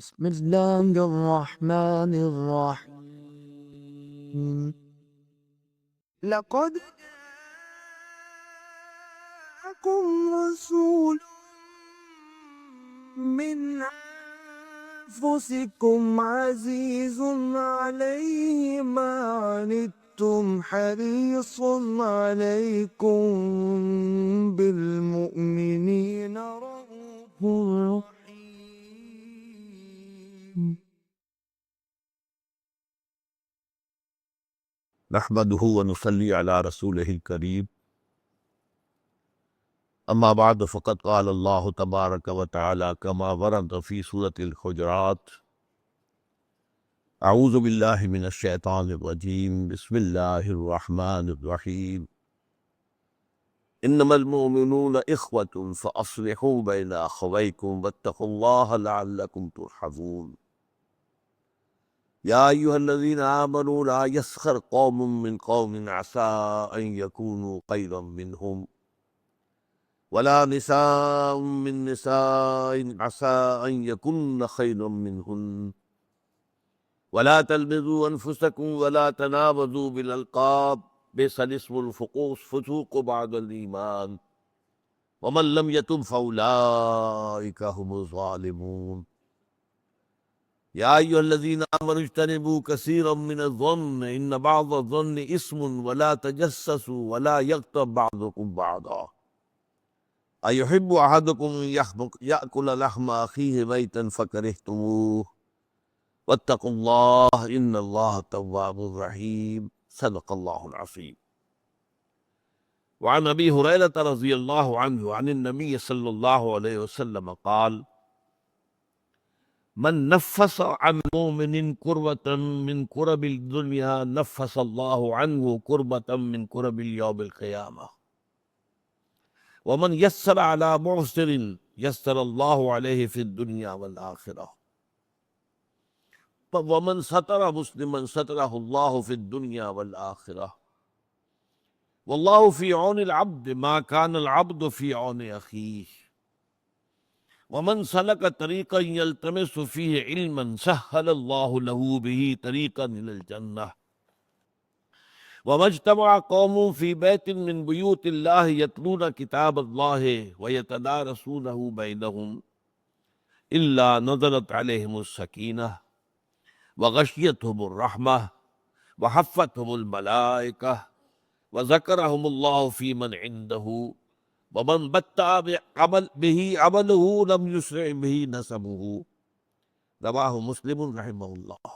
بسم الله الرحمن الرحيم. لقد جاءكم رسول من أنفسكم عزيز عليه ما عنتم حريص عليكم بالمؤمنين رؤوف رحيم. نحمده ونصلي على رسوله الكريم اما بعد فقد قال الله تبارك وتعالى كما ورد في سورة الحجرات اعوذ بالله من الشيطان الرجيم بسم الله الرحمن الرحيم انما المؤمنون اخوة فاصلحوا بين اخويكم واتقوا الله لعلكم ترحمون يا أيها الذين آمنوا لا يسخر قوم من قوم عسى أن يكونوا خيرا منهم ولا نساء من نساء عسى أن يكن خيرا منهن ولا تلمزوا أنفسكم ولا تنابزوا بالألقاب بئس الاسم الفسوق بعد الإيمان ومن لم يتب فأولئك هم الظالمون يا أيها الذين آمنوا اجتنبوا كثيرا من الظن إن بعض الظن إثم ولا تجسسوا ولا يغتب بعضكم بعضا أيحب أحدكم يأكل لحم أخيه ميتا فكرهتموه واتقوا الله إن الله تواب رحيم صدق الله العظيم وعن أبي هريرة رضي الله عنه عن النبي صلى الله عليه وسلم قال من نفس عن مؤمن كربة من كرب الدنيا نفس الله عنه كربة من كرب اليوم القيامة ومن يسر على معسر يسر الله عليه في الدنيا والآخرة ومن ستر مسلما ستره الله في الدنيا والآخرة والله في عون العبد ما كان العبد في عون أخيه ومن سلك طريقا يلتمس فيه علما سهل الله له به طريقا إلى الجنة وما اجتمع قوم في بيت من بيوت الله يتلون كتاب الله ويتدارسونه بينهم إلا نزلت عليهم السكينة وغشيتهم الرحمة وحفتهم الملائكة وذكرهم الله في من عنده ومن بطأ به عمله لم يسرع به نسبه رواه مسلم رحمه الله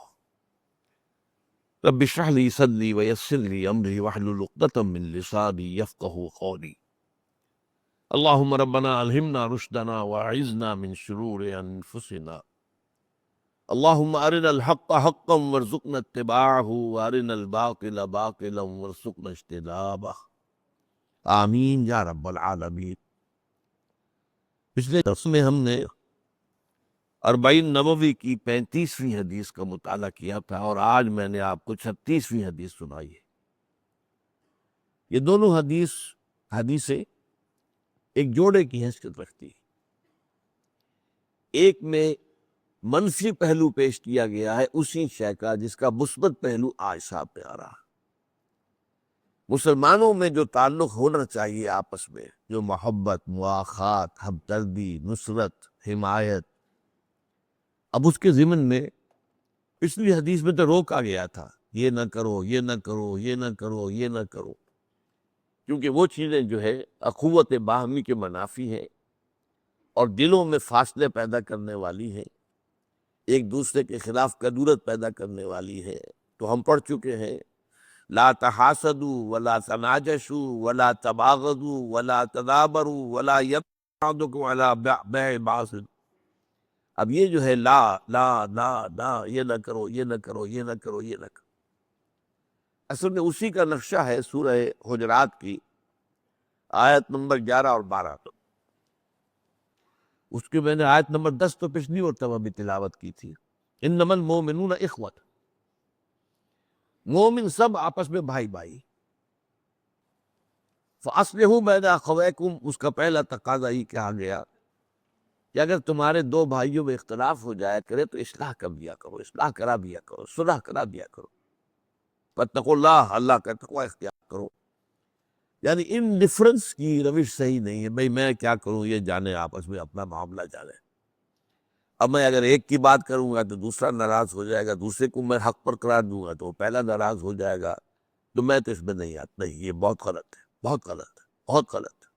رب اشرح لي صدري ويسر لي امري واحلل عقدة من لساني يفقهوا قولي اللهم ربنا الهمنا رشدنا واعذنا من شرور انفسنا اللهم ارنا الحق حقا وارزقنا اتباعه وارنا الباطل باطلا وارزقنا اجتنابه آمین یا رب العالمین۔ پچھلے درس میں ہم نے 40 نبوی کی 35ویں حدیث کا مطالعہ کیا تھا اور آج میں نے آپ کو 36ویں حدیث سنائی ہے۔ یہ دونوں حدیثیں ایک جوڑے کی حیثیت رکھتی ہیں۔ ایک میں منفی پہلو پیش کیا گیا ہے اسی شے کا جس کا مثبت پہلو آج سامنے آ رہا ہے۔ مسلمانوں میں جو تعلق ہونا چاہیے آپس میں، جو محبت، مواخات، ہمدردی، نصرت، حمایت، اب اس کے ضمن میں پچھلی حدیث میں تو روکا گیا تھا یہ نہ کرو، یہ نہ کرو، یہ نہ کرو، یہ نہ کرو، کیونکہ وہ چیزیں جو ہے اخوت باہمی کے منافی ہیں اور دلوں میں فاصلے پیدا کرنے والی ہیں، ایک دوسرے کے خلاف کدورت پیدا کرنے والی ہے۔ تو ہم پڑھ چکے ہیں لا تحاسدوا ولا تناجشوا ولا تباغضوا ولا تدابروا ولا يبغ بعضكم على بيع بعض۔ اب یہ جو ہے لا لا لا لا، یہ نہ کرو، یہ نہ کرو، یہ نہ کرو، یہ نہ کرو، اصل میں اسی کا نقشہ ہے سورہ حجرات کی آیت نمبر 11 اور 12۔ اس کے میں نے آیت نمبر 10 تو پچھلی مرتبہ بھی تلاوت کی تھی۔ انما المؤمنون اخوۃ، مومن سب آپس میں بھائی بھائی۔ فاصلحوا بین اخویکم، اس کا پہلا تقاضا ہی کہا گیا کہ اگر تمہارے دو بھائیوں میں اختلاف ہو جایا کرے تو اصلاح کر دیا کرو، اصلاح کرا دیا کرو، صلح کرا دیا کرو۔ فاتقوا اللہ، اللہ کا تقوی اختیار کرو۔ یعنی ان ڈفرنس کی روش صحیح نہیں ہے، بھئی میں کیا کروں، یہ جانے آپس میں اپنا معاملہ جانے۔ اب میں اگر ایک کی بات کروں گا تو دوسرا ناراض ہو جائے گا، دوسرے کو میں حق پر قرار دوں گا تو وہ پہلا ناراض ہو جائے گا، تو میں تو اس میں نہیں آتا، نہیں، یہ بہت غلط ہے، بہت غلط ہے، بہت غلط ہے۔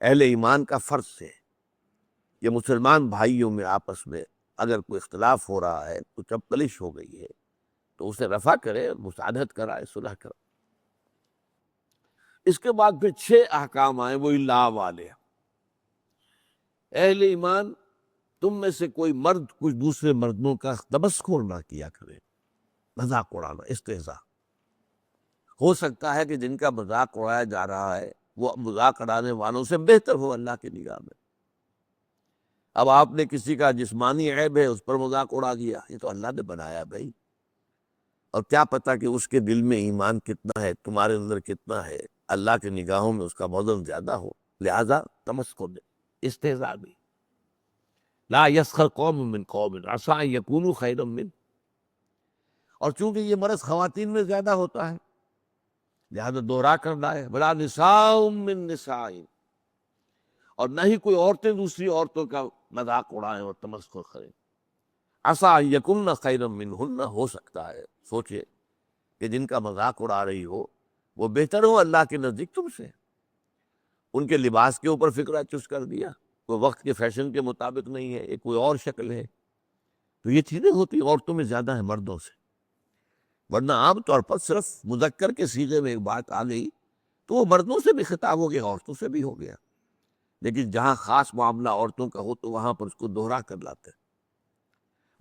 اہل ایمان کا فرض ہے یہ مسلمان بھائیوں میں آپس میں اگر کوئی اختلاف ہو رہا ہے، کچھ چپکلش ہو گئی ہے تو اسے رفع کرے، مساعدت کرائے، صلح کرائے۔ اس کے بعد پھر 6 احکام آئے، وہی لا والے۔ اہل ایمان تم میں سے کوئی مرد کچھ دوسرے مردوں کا تمسخر نہ کیا کرے، مذاق اڑانا، استہزاء۔ ہو سکتا ہے کہ جن کا مذاق اڑایا جا رہا ہے وہ مذاق اڑانے والوں سے بہتر ہو اللہ کی نگاہ میں۔ اب آپ نے کسی کا جسمانی عیب ہے اس پر مذاق اڑا دیا، یہ تو اللہ نے بنایا بھائی، اور کیا پتا کہ اس کے دل میں ایمان کتنا ہے، تمہارے اندر کتنا ہے، اللہ کی نگاہوں میں اس کا وزن زیادہ ہو، لہذا تمسخر دے، استہزاء بھی۔ لا یسخر قوم من قوم عسیٰ ان یکونوا خیرا منہم، اور چونکہ یہ مرض خواتین میں زیادہ ہوتا ہے لہذا دوہرا کر لائے، ولا نساء من نساء، اور نہ ہی کوئی عورتیں دوسری عورتوں کا مذاق اڑائیں اور تمسخر کریں۔ عسیٰ ان یکن خیرا منہن، ہو سکتا ہے، سوچے کہ جن کا مذاق اڑا رہی ہو وہ بہتر ہو اللہ کے نزدیک تم سے۔ ان کے لباس کے اوپر فکرہ چس کر دیا، وہ وقت کے فیشن کے مطابق نہیں ہے، ایک کوئی اور شکل ہے، تو یہ چیزیں ہوتی عورتوں میں زیادہ ہیں مردوں سے۔ ورنہ عام طور پر صرف مذکر کے صیغے میں ایک بات آ گئی تو وہ مردوں سے بھی خطاب ہو گیا، عورتوں سے بھی ہو گیا، لیکن جہاں خاص معاملہ عورتوں کا ہو تو وہاں پر اس کو دوہرا کر لاتے ہیں۔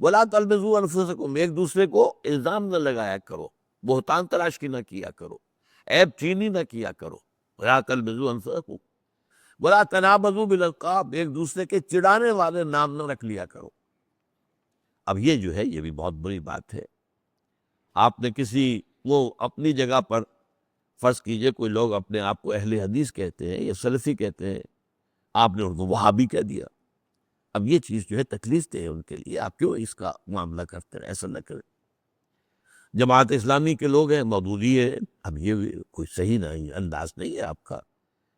وَلَا تَلْمِزُوا أَنفُسَكُمْ، ایک دوسرے کو الزام نہ لگایا کرو، بہتان تراشی نہ کیا کرو، عیب چینی نہ کیا کرو۔ وَلَا تَلْمِزُوا أَنفُسَكُمْ وَلَا تَنَابَزُوا بِالْأَلْقَابِ، ایک دوسرے کے چڑانے والے نام نہ رکھ لیا کرو۔ اب یہ جو ہے یہ بھی بہت بری بات ہے۔ آپ نے کسی وہ اپنی جگہ پر فرض کیجئے کوئی لوگ اپنے آپ کو اہل حدیث کہتے ہیں یا سلفی کہتے ہیں، آپ نے ان کو وہابی کہہ دیا۔ اب یہ چیز جو ہے تکلیف دہ ہے ان کے لیے، آپ کیوں اس کا معاملہ کرتے ہیں؟ ایسا نہ کریں۔ جماعت اسلامی کے لوگ ہیں، مودودی ہے، اب یہ کوئی صحیح نہیں انداز نہیں ہے آپ کا۔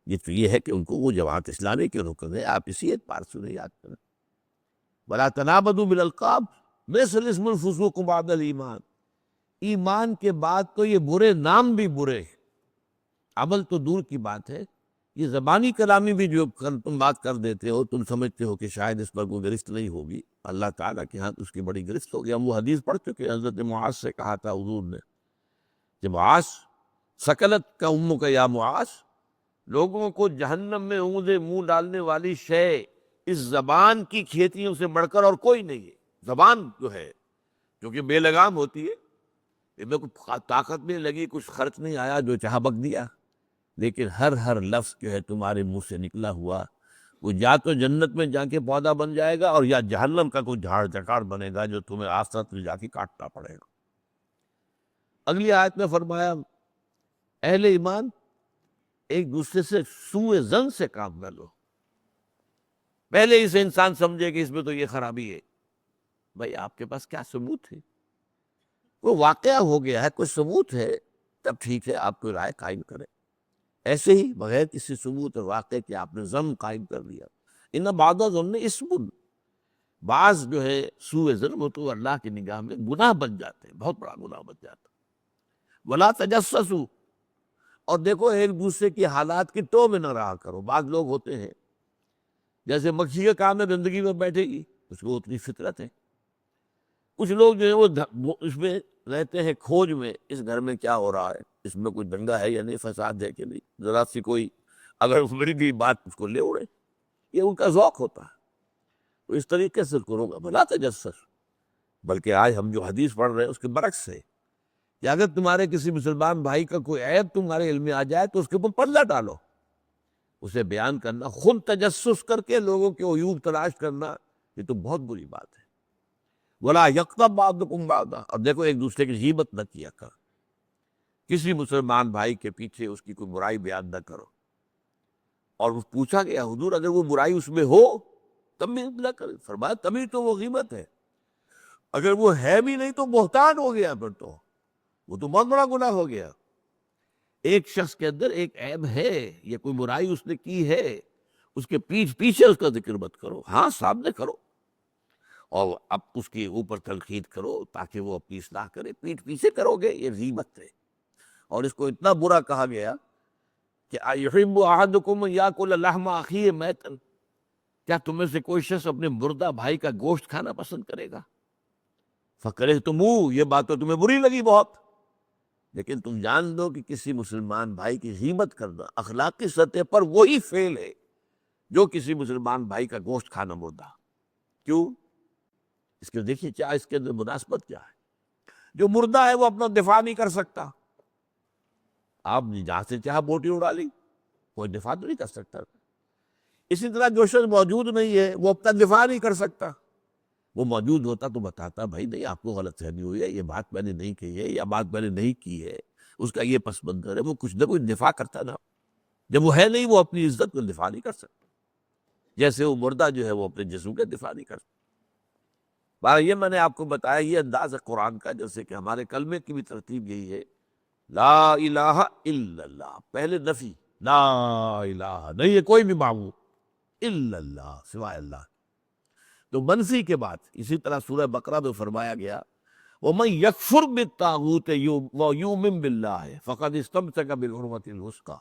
یہ تو یہ ہے کہ ان کو وہ جماعت اسلامی کے رکن ہے، آپ اسی اعتبار سے انہیں یاد کریں۔ وَلَا تَنَابَزُوا بِالْأَلْقَابِ بِئْسَ الِاسْمُ الْفُسُوقُ بَعْدَ الْإِيمَانِ، ایمان کے بعد تو یہ برے نام بھی برے ہیں، عمل تو دور کی بات ہے، یہ زبانی کلامی بھی جو تم بات کر دیتے ہو، تم سمجھتے ہو کہ شاید اس پر کوئی گرفت نہیں ہوگی، اللہ تعالیٰ کے ہاں اس کی بڑی گرفت ہوگی۔ ہم وہ حدیث پڑھ چکے، حضرت معاذ سے کہا تھا حضور نے کہ معاذ سکلت کا امک یا معاذ، لوگوں کو جہنم میں اونگے منہ ڈالنے والی شے اس زبان کی کھیتیوں سے بڑھ کر اور کوئی نہیں ہے۔ زبان جو ہے کیونکہ بے لگام ہوتی ہے، ان میں کوئی طاقت نہیں لگی، کچھ خرچ نہیں آیا، جو چاہا بک دیا، لیکن ہر لفظ جو ہے تمہارے منہ سے نکلا ہوا وہ یا تو جنت میں جا کے پودا بن جائے گا اور یا جہنم کا کوئی جھاڑ جھکاڑ بنے گا جو تمہیں آخرت میں جا کے کاٹنا پڑے گا۔ اگلی آیت میں فرمایا اہل ایمان ایک دوسرے سے سوء ظن سے کام نہ لو، پہلے اسے انسان سمجھے کہ اس میں تو یہ خرابی ہے۔ بھائی آپ کے پاس کیا ثبوت ہے؟ وہ واقعہ ہو گیا ہے، کوئی ثبوت ہے تب ٹھیک ہے، آپ کوئی رائے قائم کریں۔ ایسے ہی بغیر کسی ثبوت اور واقعے کے آپ نے ظن قائم کر لیا۔ ان بعض الظن اسم، بعض جو ہے سوء ظن وہ تو اللہ کی نگاہ میں گناہ بن جاتے ہیں، بہت بڑا گناہ بن جاتا ہے۔ ولا تجسسوا، اور دیکھو ایک دوسرے کی حالات کی ٹو میں نہ رہا کرو۔ بعض لوگ ہوتے ہیں جیسے مکھی کا کام ہے گندگی میں بیٹھے گی، اس کو اتنی فطرت ہے۔ کچھ لوگ جو ہے وہ اس میں رہتے ہیں کھوج میں، اس گھر میں کیا ہو رہا ہے، اس میں کوئی دنگا ہے یا نہیں، فساد ہے کہ نہیں، ذرا سی کوئی اگر مل گئی بات اس کو لے اڑے، یہ ان کا ذوق ہوتا ہے۔ تو اس طریقے سے کرو گا بھلا تجسس، بلکہ آج ہم جو حدیث پڑھ رہے ہیں اس کے برعکس ہے کہ اگر تمہارے کسی مسلمان بھائی کا کوئی عیب تمہارے علم میں آ جائے تو اس کے اوپر پردہ ڈالو، اسے بیان کرنا، خود تجسس کر کے لوگوں کے عیوب تلاش کرنا، یہ تو بہت بری بات ہے۔ ولا یغتب بعضکم بعضا، اور دیکھو ایک دوسرے کی غیبت نہ کیا کر، کسی مسلمان بھائی کے پیچھے اس کی کوئی برائی بیان نہ کرو۔ اور پوچھا گیا حضور اگر وہ برائی اس میں ہو تمیز نہ کرے. فرمایا تبھی تو وہ غیبت ہے. اگر وہ ہے بھی نہیں تو بہتان ہو گیا، پھر تو وہ تو بہت بڑا گناہ ہو گیا. ایک شخص کے اندر ایک عیب ہے یا کوئی برائی اس نے کی ہے، اس کے پیچھے اس کا ذکر مت کرو. ہاں سامنے کرو اور اب اس کے اوپر تنقید کرو تاکہ وہ اپنی اصلاح کرے. پیٹھ پیچھے کرو گے یہ غیبت ہے. اور اس کو اتنا برا کہا گیا کہ اَيُحِبُّ أَحَدُكُمْ أَن يَأْكُلَ لَحْمَ أَخِيهِ مَيْتًا، کیا تم میں سے کوئی شخص اپنے مردہ بھائی کا گوشت کھانا پسند کرے گا؟ فَكَرِهْتُمُوهُ، یہ بات تو تمہیں بری لگی بہت. لیکن تم جان دو کہ کسی مسلمان بھائی کی غیبت کرنا اخلاقی سطح پر وہی فعل ہے جو کسی مسلمان بھائی کا گوشت کھانا مردہ. کیوں؟ اس کے دیکھیے کیا اس کے اندر مناسبت کیا ہے. جو مردہ ہے وہ اپنا دفاع نہیں کر سکتا. آپ نے جہاں سے چاہا بوٹی اڑا لی، کوئی دفاع تو نہیں کر سکتا. اسی طرح جو شخص موجود نہیں ہے وہ اپنا دفاع نہیں کر سکتا. وہ موجود ہوتا تو بتاتا بھائی نہیں آپ کو غلط فہمی ہوئی ہے، یہ بات میں نے نہیں کہی ہے، یا بات میں نے نہیں کی ہے، اس کا یہ پس منظر ہے. وہ کچھ نہ کچھ دفاع کرتا نا. جب وہ ہے نہیں وہ اپنی عزت کا دفاع نہیں کر سکتا، جیسے وہ مردہ جو ہے وہ اپنے جسم کا دفاع نہیں کر سکتا. بارہ یہ میں نے آپ کو بتایا یہ انداز ہے قرآن کا، جیسے کہ ہمارے کلمے کی بھی ترتیب یہی ہے. لا الہ الا اللہ، پہلے نفی، لا الہ نہیں ہے کوئی بھی معبود الا اللہ، سوائے اللہ. تو منفی کے بعد اسی طرح سورہ بقرہ میں فرمایا گیا وَمَن يَكْفُرْ بِالطَّاغُوتِ وَيُؤْمِن بِاللَّهِ فَقَدِ اسْتَمْسَكَ بِالْعُرْوَةِ الْوُثْقَىٰ.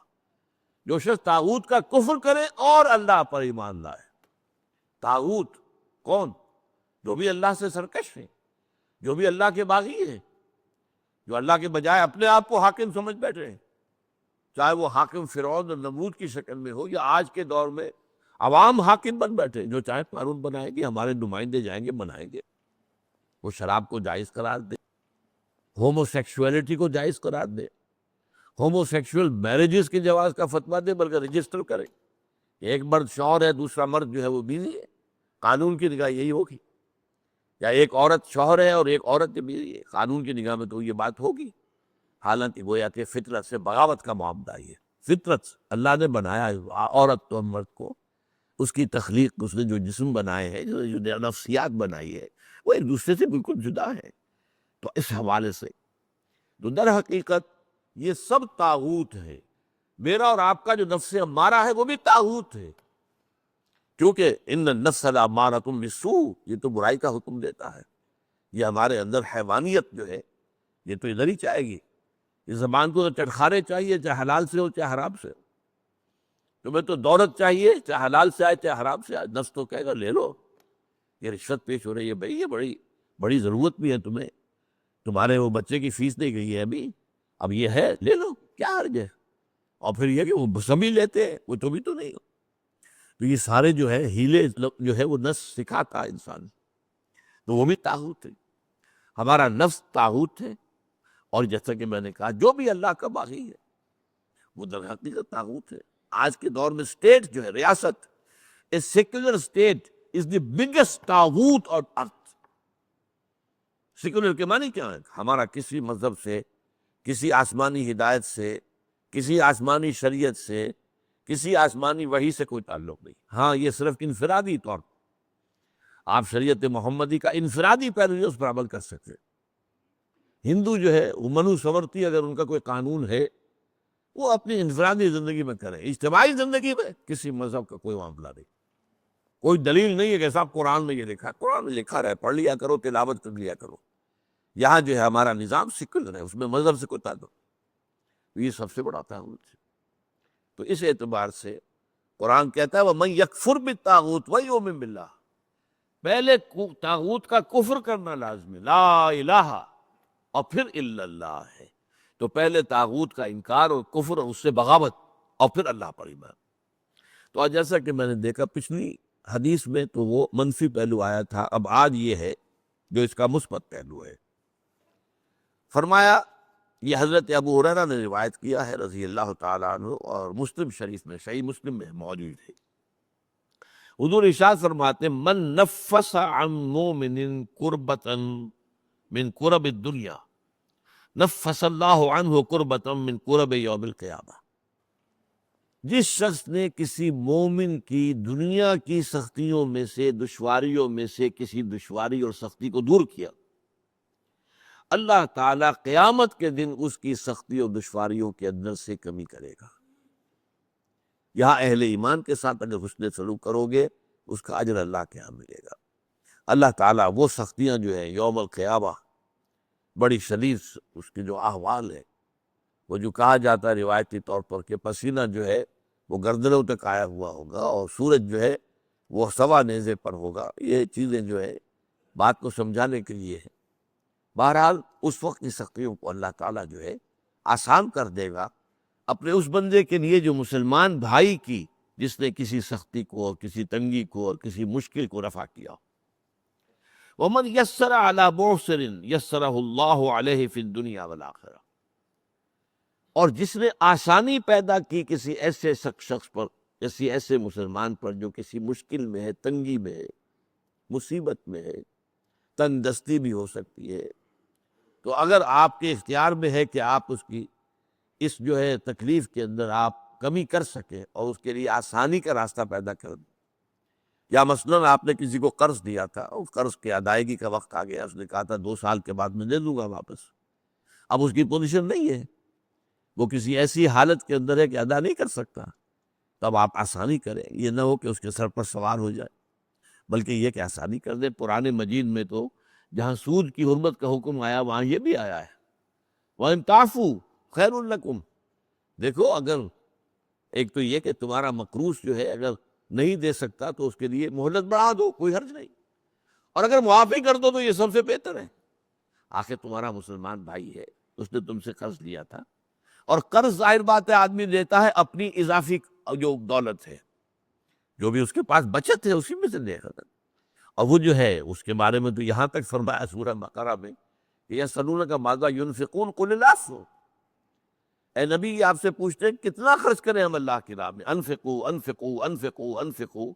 جو شخص طاغوت کا کفر کرے اور اللہ پر ایمان لائے. طاغوت کون؟ جو بھی اللہ سے سرکش ہے، جو بھی اللہ کے باغی ہیں، جو اللہ کے بجائے اپنے آپ کو حاکم سمجھ بیٹھے ہیں، چاہے وہ حاکم فرعون اور نمرود کی شکل میں ہو یا آج کے دور میں عوام حاکم بن بیٹھے جو چاہے قانون بنائیں گے، ہمارے نمائندے جائیں گے بنائیں گے. وہ شراب کو جائز قرار دے، ہومو سیکشولیٹی کو جائز قرار دے، ہومو سیکشول میرجز کے جواز کا فتویٰ دے، بلکہ رجسٹر کرے. ایک مرد شوہر ہے، دوسرا مرد جو ہے وہ بیوی ہے، قانون کی نگاہ یہی ہوگی. یا ایک عورت شوہر ہے اور ایک عورت بیوی ہے، قانون کی نگاہ میں تو یہ بات ہوگی. حالانکہ گویا کہ فطرت سے بغاوت کا معاملہ یہ. فطرت اللہ نے بنایا ہے عورت اور مرد کو، اس کی تخلیق، اس نے جو جسم بنائے ہیں، جو نفسیات بنائی ہے، وہ ایک دوسرے سے بالکل جدا ہے. تو اس حوالے سے تو در حقیقت یہ سب طاغوت ہے. میرا اور آپ کا جو نفس امارہ ہے وہ بھی طاغوت ہے، کیونکہ ان النفس لامارۃ بالسوء، یہ تو برائی کا حکم دیتا ہے. یہ ہمارے اندر حیوانیت جو ہے یہ تو ادھر ہی چاہے گی. اس زبان کو تو چٹخارے چاہیے، چاہے حلال سے ہو چاہے حرام سے ہو. تمہیں تو دولت چاہیے، چاہے حلال سے آئے چاہے حرام سے آئے. نفس تو کہے گا لے لو، یہ رشوت پیش ہو رہی ہے بھائی، یہ بڑی ضرورت بھی ہے تمہیں، تمہارے وہ بچے کی فیس نہیں گئی ہے ابھی، اب یہ ہے لے لو، کیا حرج ہے. اور پھر یہ کہ وہ سبھی لیتے ہیں، وہ تو بھی تو نہیں ہو. تو یہ سارے جو ہے ہیلے جو ہے وہ نفس سکھاتا ہے انسان، تو وہ بھی طاغوت ہے. ہمارا نفس طاغوت ہے. اور جیسا کہ میں نے کہا جو بھی اللہ کا باغی ہے وہ در حقیقت طاغوت ہے. آج کے دور میں اسٹیٹ جو ہے، ریاست، a secular state is the biggest طاغوت on earth. Secular کے معنی کیا ہے؟ ہمارا کسی مذہب سے، کسی آسمانی ہدایت سے، کسی آسمانی شریعت سے، کسی آسمانی وحی سے کوئی تعلق نہیں. ہاں یہ صرف انفرادی طور پر آپ شریعت محمدی کا انفرادی پہلو اس پر عمل کر سکتے. ہندو جو ہے وہ منو سورتی، اگر ان کا کوئی قانون ہے وہ اپنی انفرادی زندگی میں کریں. اجتماعی زندگی میں کسی مذہب کا کوئی معاملہ نہیں. کوئی دلیل نہیں ہے کہ صاحب قرآن میں یہ لکھا ہے. قرآن میں لکھا رہے، پڑھ لیا کرو، تلاوت کر لیا کرو. یہاں جو ہے ہمارا نظام سیکولر ہے، اس میں مذہب سے کوئی تعلق. یہ سب سے بڑا تعاون ہے. تو اس اعتبار سے قرآن کہتا ہے وَمَن يَكْفُرْ بِالطَّاغُوتِ وَيُؤْمِن بِاللَّهِ. پہلے طاغوت کا کفر کرنا لازم ہے، لا الہ، اور پھر الا اللہ ہے. تو پہلے طاغوت کا انکار اور کفر اور اس سے بغاوت، اور پھر اللہ پر ایمان. تو جیسا کہ میں نے دیکھا پچھلی حدیث میں تو وہ منفی پہلو آیا تھا، اب آج یہ ہے جو اس کا مثبت پہلو ہے. فرمایا، یہ حضرت ابو ہریرہ نے روایت کیا ہے رضی اللہ تعالیٰ عنہ، اور مسلم شریف میں، صحیح مسلم میں موجود ہے. حضور ارشاد فرماتے ہیں من نفس عن مومن کربتا من کرب الدنیا نفس اللہ عنہ کربتا من کرب یوم القیامہ. جس شخص نے کسی مومن کی دنیا کی سختیوں میں سے، دشواریوں میں سے کسی دشواری اور سختی کو دور کیا، اللہ تعالیٰ قیامت کے دن اس کی سختی اور دشواریوں کے اندر سے کمی کرے گا۔ یہاں اہل ایمان کے ساتھ اگر حسن سلوک کرو گے، اس کا اجر اللہ کے ہاں ملے گا۔ اللہ تعالیٰ وہ سختیاں جو ہیں یوم القیامہ بڑی شدید اس کی جو احوال ہے، وہ جو کہا جاتا ہے روایتی طور پر کہ پسینہ جو ہے وہ گردنوں تک آیا ہوا ہوگا اور سورج جو ہے وہ سوا نیزے پر ہوگا، یہ چیزیں جو ہے بات کو سمجھانے کے لیے ہے۔ بہرحال اس وقت کی سختیوں کو اللہ تعالیٰ جو ہے آسان کر دے گا اپنے اس بندے کے لیے جو مسلمان بھائی کی، جس نے کسی سختی کو اور کسی تنگی کو اور کسی مشکل کو رفع کیا۔ وَمَنْ يَسَّرَ عَلَى مُعْسِرٍ يَسَّرَهُ اللَّهُ عَلَيْهِ فِي الدُّنْيَا وَالْآخِرَةِ، اور جس نے آسانی پیدا کی کسی ایسے شخص پر، کسی ایسے مسلمان پر جو کسی مشکل میں ہے، تنگی میں ہے، مصیبت میں ہے، تنگ دستی بھی ہو سکتی ہے، تو اگر آپ کے اختیار میں ہے کہ آپ اس کی اس جو ہے تکلیف کے اندر آپ کمی کر سکیں اور اس کے لیے آسانی کا راستہ پیدا کر دیں، یا مثلاً آپ نے کسی کو قرض دیا تھا، اس قرض کی ادائیگی کا وقت آ گیا، اس نے کہا تھا 2 سال کے بعد میں دے دوں گا واپس، اب اس کی پوزیشن نہیں ہے، وہ کسی ایسی حالت کے اندر ہے کہ ادا نہیں کر سکتا، تب آپ آسانی کریں، یہ نہ ہو کہ اس کے سر پر سوار ہو جائے، بلکہ یہ کہ آسانی کر دیں۔ پرانے مجید میں تو جہاں سود کی حرمت کا حکم آیا وہاں یہ بھی آیا ہے، وَإِن تَعْفُوا خَيْرٌ لَكُمْ۔ دیکھو، اگر ایک تو یہ کہ تمہارا مقروض جو ہے اگر نہیں دے سکتا تو اس کے لیے مہلت بڑھا دو، کوئی حرج نہیں، اور اگر معافی کر دو تو یہ سب سے بہتر ہے۔ آخر تمہارا مسلمان بھائی ہے، اس نے تم سے قرض لیا تھا، اور قرض ظاہر بات ہے آدمی دیتا ہے اپنی اضافی جو دولت ہے، جو بھی اس کے پاس بچت ہے اسی میں سے دے گا، اور وہ جو ہے اس کے بارے میں تو یہاں تک فرمایا سورہ بقرہ میں کہ یسألونک ماذا ینفقون قل العفو، اے نبی یہ آپ سے پوچھتے ہیں کتنا خرچ کریں ہم اللہ کی راہ میں، انفقوا انفقوا انفقوا انفقوا،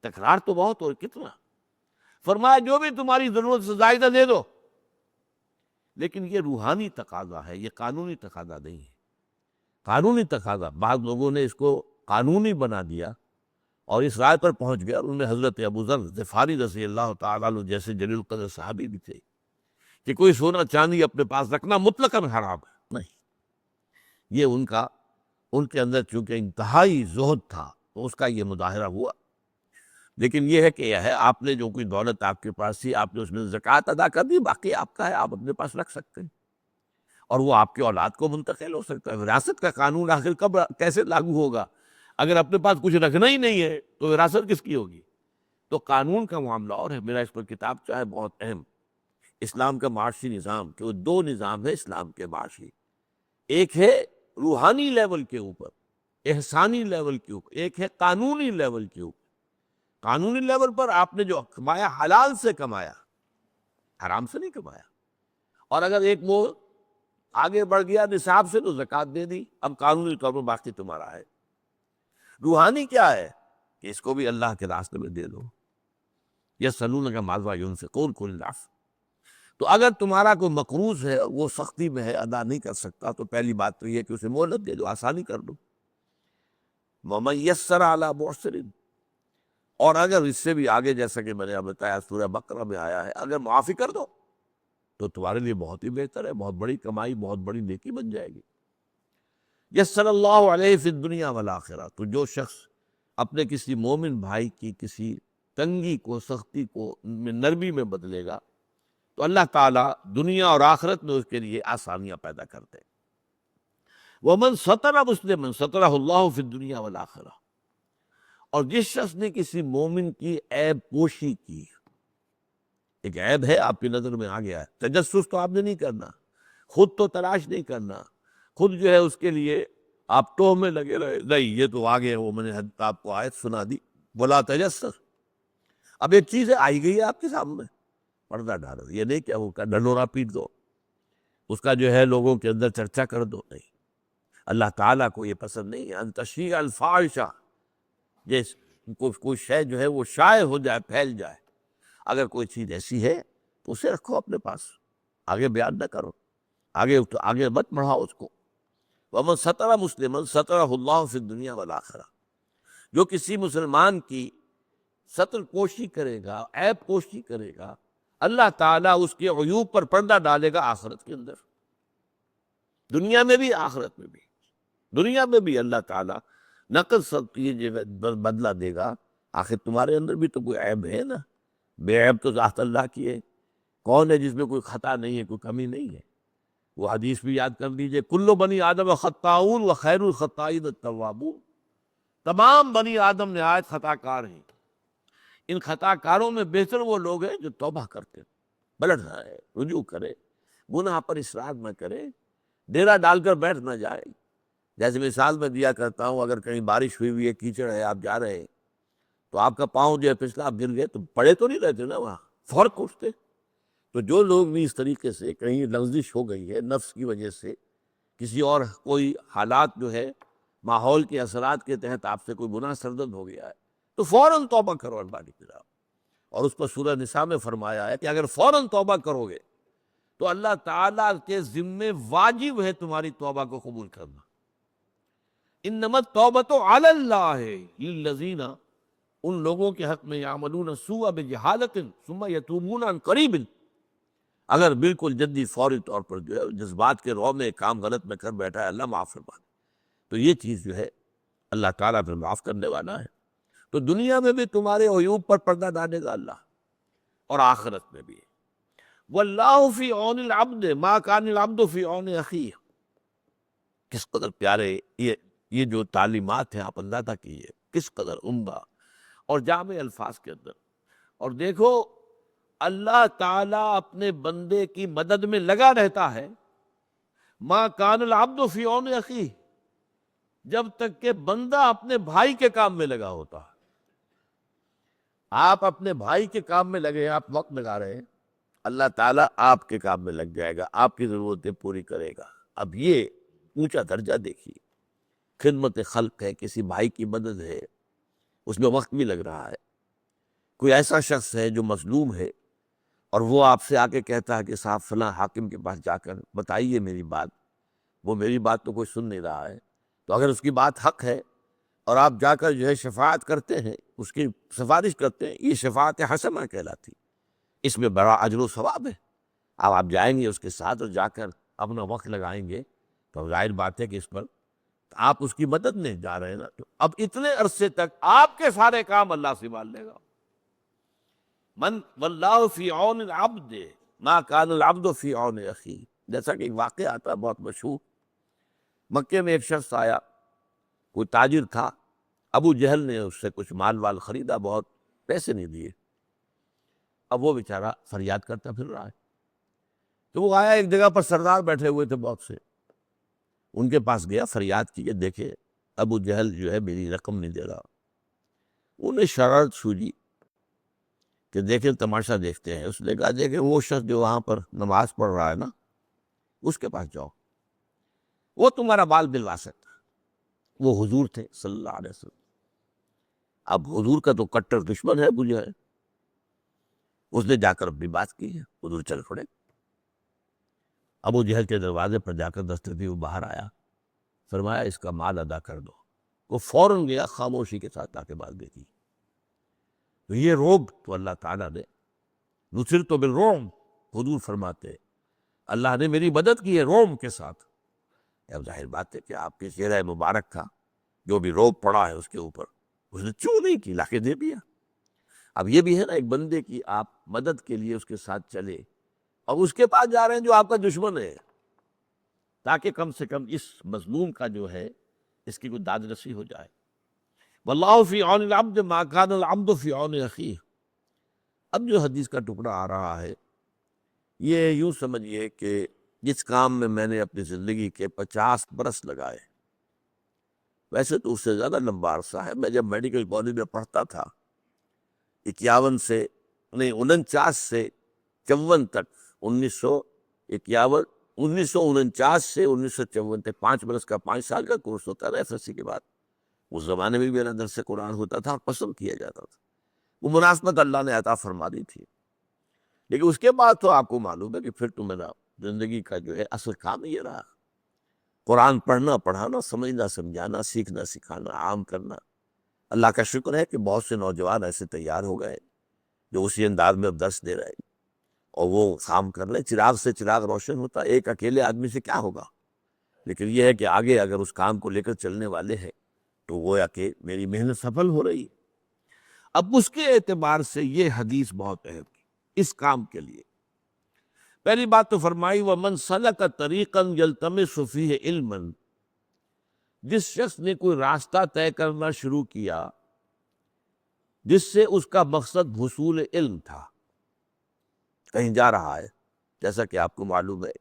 تکرار تو بہت، اور کتنا؟ فرمایا جو بھی تمہاری ضرورت سے زائدہ دے دو، لیکن یہ روحانی تقاضا ہے، یہ قانونی تقاضا نہیں ہے۔ قانونی تقاضا بعض لوگوں نے اس کو قانونی بنا دیا اور اس رائے پر پہنچ گیا، اور ان میں حضرت ابو ذر غفاری رضی اللہ تعالیٰ عنہ جیسے جلیل القدر صحابی بھی تھے، کہ کوئی سونا چاندی اپنے پاس رکھنا مطلقاً حرام ہے، نہیں، یہ ان کے اندر چونکہ انتہائی زہد تھا تو اس کا یہ مظاہرہ ہوا۔ لیکن یہ ہے کہ یہ ہے آپ نے جو کوئی دولت آپ کے پاس تھی، آپ نے اس میں زکوٰۃ ادا کر دی، باقی آپ کا ہے، آپ اپنے پاس رکھ سکتے ہیں، اور وہ آپ کی اولاد کو منتقل ہو سکتا ہے۔ وراثت کا قانون آخر کب کیسے لاگو ہوگا؟ اگر اپنے پاس کچھ رکھنا ہی نہیں ہے تو وراثت کس کی ہوگی؟ تو قانون کا معاملہ اور ہے۔ میرا اس پر کتاب چاہے بہت اہم، اسلام کا معاشی نظام، کہ وہ 2 نظام ہے اسلام کے معاشی، ایک ہے روحانی لیول کے اوپر، احسانی لیول کے اوپر، ایک ہے قانونی لیول کے اوپر۔ قانونی لیول پر آپ نے جو کمایا حلال سے کمایا، حرام سے نہیں کمایا، اور اگر ایک وہ آگے بڑھ گیا نصاب سے تو زکوٰۃ دے دی، اب قانونی طور پر باقی تمہارا ہے۔ روحانی کیا ہے کہ اس کو بھی اللہ کے راستے میں دے دو، یسألونک ماذا ینفقون قل العفو۔ تو اگر تمہارا کوئی مقروض ہے، وہ سختی میں ہے، ادا نہیں کر سکتا، تو پہلی بات تو یہ کہ اسے مہلت دے دو، آسانی کر دو۔ وَمَن يَسَّرَ عَلَى مُعْسِرٍ، اور اگر اس سے بھی آگے جیسا کہ میں نے اب بتایا سورہ بقرہ میں آیا ہے، اگر معافی کر دو تو تمہارے لیے بہت ہی بہتر ہے، بہت بڑی کمائی، بہت بڑی نیکی بن جائے گی۔ یسر اللہ علیہ فی الدنیا والآخرہ، تو جو شخص اپنے کسی مومن بھائی کی کسی تنگی کو، سختی کو نرمی میں بدلے گا تو اللہ تعالیٰ دنیا اور آخرت میں اس کے لیے آسانیاں پیدا کرتے ہیں۔ وَمَن سَتَرَ مُسْلِمًا سَتَرَهُ اللَّهُ فِي الدُّنْيَا وَالْآخِرَةِ، اور جس شخص نے کسی مومن کی عیب پوشی کی، ایک عیب ہے آپ کی نظر میں آ گیا ہے، تجسس تو آپ نے نہیں کرنا، خود تو تلاش نہیں کرنا، خود جو ہے اس کے لیے آپ ٹوہ میں لگے رہے، نہیں یہ تو آگے وہ میں نے آپ کو آیت سنا دی، بولا تجسس۔ اب ایک چیز ہے آئی گئی ہے آپ کے سامنے، پردہ ڈالو، یہ نہیں کہ وہ کا ڈنڈورا پیٹ دو، اس کا جو ہے لوگوں کے اندر چرچا کر دو، نہیں، اللہ تعالیٰ کو یہ پسند نہیں ہے۔ ان تشیع الفاحشہ، جس کوئی شے جو ہے وہ شائع ہو جائے، پھیل جائے، اگر کوئی چیز ایسی ہے تو اسے رکھو اپنے پاس، آگے بیان نہ کرو، آگے مت بڑھاؤ اس کو۔ وَمَن سَتَرَ مُسْلِمًا سَتَرَهُ اللَّهُ فِي الدُّنْيَا وَالْآخِرَةِ، جو کسی مسلمان کی ستر پوشی کرے گا، عیب پوشی کرے گا، اللہ تعالیٰ اس کے عیوب پر پردہ ڈالے گا آخرت کے اندر، دنیا میں بھی آخرت میں بھی۔ دنیا میں بھی اللہ تعالیٰ نقد سب کی بدلہ دے گا، آخر تمہارے اندر بھی تو کوئی عیب ہے نا، بے عیب تو ذات اللہ کی ہے، کون ہے جس میں کوئی خطا نہیں ہے، کوئی کمی نہیں ہے؟ وہ حدیث بھی یاد کر لیجئے، کل بنی آدم خطاؤن و خیر الخطائین التوابون، تمام بنی آدم نہایت خطا کار ہیں، ان خطا کاروں میں بہتر وہ لوگ ہیں جو توبہ کرتے، پلٹ جائے، رجوع کرے، گناہ پر اصرار نہ کرے، ڈیرا ڈال کر بیٹھ نہ جائے۔ جیسے مثال میں دیا کرتا ہوں، اگر کہیں بارش ہوئی ہے، کیچڑ ہے، آپ جا رہے ہیں تو آپ کا پاؤں جو ہے پھسلا، آپ گر گئے تو پڑے تو نہیں رہتے نا وہاں، فوراً اٹھتے۔ تو جو لوگ بھی اس طریقے سے کہیں لغزش ہو گئی ہے نفس کی وجہ سے، کسی اور کوئی حالات جو ہے ماحول کے اثرات کے تحت آپ سے کوئی گناہ سرزد ہو گیا ہے، تو فوراً توبہ کرو اللہ کی طرف۔ اور اس پر سورہ نساء میں فرمایا ہے کہ اگر فوراً توبہ کرو گے تو اللہ تعالیٰ کے ذمے واجب ہے تمہاری توبہ کو قبول کرنا۔ انما التوبۃ علی اللہ للذین، ان لوگوں کے حق میں یعملون السوء بجہالۃ ثم یتوبون عن قریب، اگر بالکل جدی فوری طور پر جو ہے جذبات کے رو میں ایک کام غلط میں کر بیٹھا ہے، اللہ معاف فرما دے، تو یہ چیز جو ہے اللہ تعالیٰ پھر معاف کرنے والا ہے۔ تو دنیا میں بھی تمہارے عیوب پر پردہ ڈالے گا اللہ، اور آخرت میں بھی۔ واللہ فی عون العبد ما کان العبد فی عون اخیہ، کس قدر پیارے یہ جو تعلیمات ہیں آپ اندازہ کیجیے، کس قدر عمدہ اور جامع الفاظ کے اندر۔ اور دیکھو اللہ تعالیٰ اپنے بندے کی مدد میں لگا رہتا ہے، ما کان العبد فی عون اخیہ، جب تک کہ بندہ اپنے بھائی کے کام میں لگا ہوتا ہے۔ آپ اپنے بھائی کے کام میں لگے، آپ وقت لگا رہے ہیں، اللہ تعالیٰ آپ کے کام میں لگ جائے گا، آپ کی ضرورتیں پوری کرے گا۔ اب یہ اونچا درجہ دیکھیے، خدمت خلق ہے، کسی بھائی کی مدد ہے، اس میں وقت بھی لگ رہا ہے۔ کوئی ایسا شخص ہے جو مظلوم ہے اور وہ آپ سے آ کے کہتا ہے کہ صاحب فلاں حاکم کے پاس جا کر بتائیے میری بات، وہ میری بات تو کوئی سن نہیں رہا ہے، تو اگر اس کی بات حق ہے اور آپ جا کر جو ہے شفاعت کرتے ہیں، اس کی سفارش کرتے ہیں، یہ شفاعت حسنہ کہلاتی، اس میں بڑا اجر و ثواب ہے۔ اب آپ جائیں گے اس کے ساتھ اور جا کر اپنا وقت لگائیں گے تو ظاہر بات ہے کہ اس پر آپ اس کی مدد میں جا رہے ہیں نا، تو اب اتنے عرصے تک آپ کے سارے کام اللہ سنبھال لے گا۔ من واللہ فی عون العبد ما کان العبد فی عون اخیہ، جیسا کہ ایک واقعہ آتا ہے بہت مشہور، مکے میں ایک شخص آیا، کوئی تاجر تھا، ابو جہل نے اس سے کچھ مال وال خریدا، بہت پیسے نہیں دیے، اب وہ بیچارہ فریاد کرتا پھر رہا ہے۔ تو وہ آیا، ایک جگہ پر سردار بیٹھے ہوئے تھے بہت سے، ان کے پاس گیا، فریاد کی کہ دیکھے ابو جہل جو ہے میری رقم نہیں دے رہا۔ انہیں شرارت سوجی کہ دیکھیں تماشا دیکھتے ہیں۔ اس نے کہا دیکھیں وہ شخص جو وہاں پر نماز پڑھ رہا ہے نا، اس کے پاس جاؤ، وہ تمہارا مال دلوا سکتا ہے۔ وہ حضور تھے صلی اللہ علیہ وسلم۔ اب حضور کا تو کٹر دشمن ہے ابو جہل، اس نے جا کر اپنی بات کی ہے، حضور چل پڑے۔ ابو جہل کے دروازے پر جا کر دستک دی، وہ باہر آیا، فرمایا اس کا مال ادا کر دو۔ وہ فوراً گیا، خاموشی کے ساتھ آ کے بات دیکھی۔ تو یہ روب تو اللہ تعالیٰ نے، نصرت بالروم، حضور فرماتے اللہ نے میری مدد کی ہے روم کے ساتھ۔ اب ظاہر بات ہے کہ آپ کے چہرہ مبارک کا جو بھی روب پڑا ہے اس کے اوپر، اس نے چوں نہیں کی، لا کے دے دیا۔ اب یہ بھی ہے نا، ایک بندے کی آپ مدد کے لیے اس کے ساتھ چلے اور اس کے پاس جا رہے ہیں جو آپ کا دشمن ہے، تاکہ کم سے کم اس مظلوم کا جو ہے اس کی کوئی داد رسی ہو جائے۔ واللہ فی عون العبد ما کان العبد فی عون اخیہ۔ اب جو حدیث کا ٹکڑا آ رہا ہے، یہ یوں سمجھیے کہ جس کام میں میں نے اپنی زندگی کے 50 برس لگائے، ویسے تو اس سے زیادہ لمبا عرصہ ہے، میں جب میڈیکل کالج میں پڑھتا تھا 51 سے نہیں 49 سے 54 تک، 1951 1949 سے 1954 تک 5 برس کا 5 سال کا کورس ہوتا ہے ایف ایس سی کے بعد۔ اس زمانے میں بھی میرا درس قرآن ہوتا تھا اور پسند کیا جاتا تھا، وہ مناسبت اللہ نے عطا فرما دی تھی۔ لیکن اس کے بعد تو آپ کو معلوم ہے کہ پھر تو میرا زندگی کا جو ہے اصل کام یہ رہا۔ قرآن پڑھنا پڑھانا، سمجھنا سمجھانا، سیکھنا سکھانا، عام کرنا۔ اللہ کا شکر ہے کہ بہت سے نوجوان ایسے تیار ہو گئے جو اسی انداز میں اب درس دے رہے ہیں، اور وہ کام کر لیں۔ چراغ سے چراغ روشن ہوتا ہے، ایک اکیلے آدمی سے کیا ہوگا؟ لیکن یہ ہے کہ آگے اگر اس کام کو لے کر چلنے والے ہیں تو گویا کہ میری محنت سفل ہو رہی ہے۔ اب اس کے اعتبار سے یہ حدیث بہت اہم ہے اس کام کے لیے۔ پہلی بات تو فرمائی وَمَنْ سَلَكَ طَرِيقًا يَلْتَمِسُ فِيهِ عِلْمًا، جس شخص نے کوئی راستہ طے کرنا شروع کیا جس سے اس کا مقصد حصول علم تھا، کہیں جا رہا ہے، جیسا کہ آپ کو معلوم ہے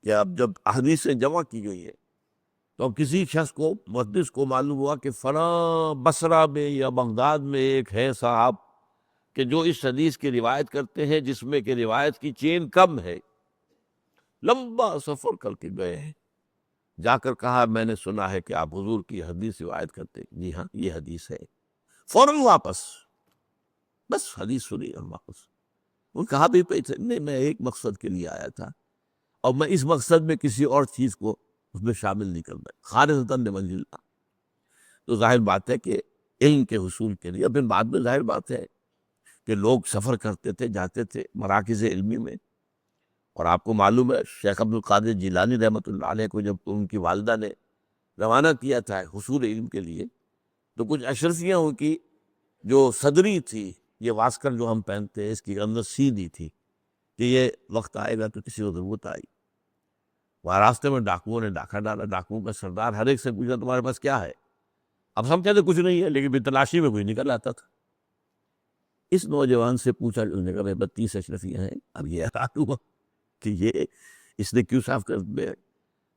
کہ اب جب احادیثیں جمع کی گئی ہے تو کسی شخص کو محدث کو معلوم ہوا کہ فلاں بصرہ میں یا بغداد میں ایک ہے صاحب کہ جو اس حدیث کی روایت کرتے ہیں جس میں کہ روایت کی چین کم ہے، لمبا سفر کر کے گئے ہیں، جا کر کہا میں نے سنا ہے کہ آپ حضور کی حدیث روایت کرتے ہیں، جی ہاں یہ حدیث ہے، فوراً واپس، بس حدیث سنی اور واپس۔ وہ کہا بھی نہیں، میں ایک مقصد کے لیے آیا تھا اور میں اس مقصد میں کسی اور چیز کو اس میں شامل نہیں کرنا، خالصتاً لوجہ اللہ۔ تو ظاہر بات ہے کہ علم کے حصول کے لیے، پھر بعد میں ظاہر بات ہے کہ لوگ سفر کرتے تھے، جاتے تھے مراکز علمی میں، اور آپ کو معلوم ہے شیخ عبد القادر جیلانی رحمۃ اللہ علیہ کو جب ان کی والدہ نے روانہ کیا تھا حصول علم کے لیے، تو کچھ اشرفیاں ان کی جو صدری تھی، یہ واسکر جو ہم پہنتے ہیں اس کی اندر سیدھی تھی کہ یہ وقت آئے گا تو کسی کو ضرورت آئی۔ وہاں راستے میں ڈاکوؤں نے ڈاکہ ڈالا، ڈاکوؤں کا سردار ہر ایک سے پوچھا تمہارے پاس کیا ہے؟ اب ہم کہتے کچھ نہیں ہے، لیکن بھی تلاشی میں کوئی نکل آتا تھا۔ اس نوجوان سے پوچھا، اس نے کہا 32 اشرفیاں ہیں۔ اب یہ حیران ہوا کہ یہ اس نے کیوں صاف کر دیا،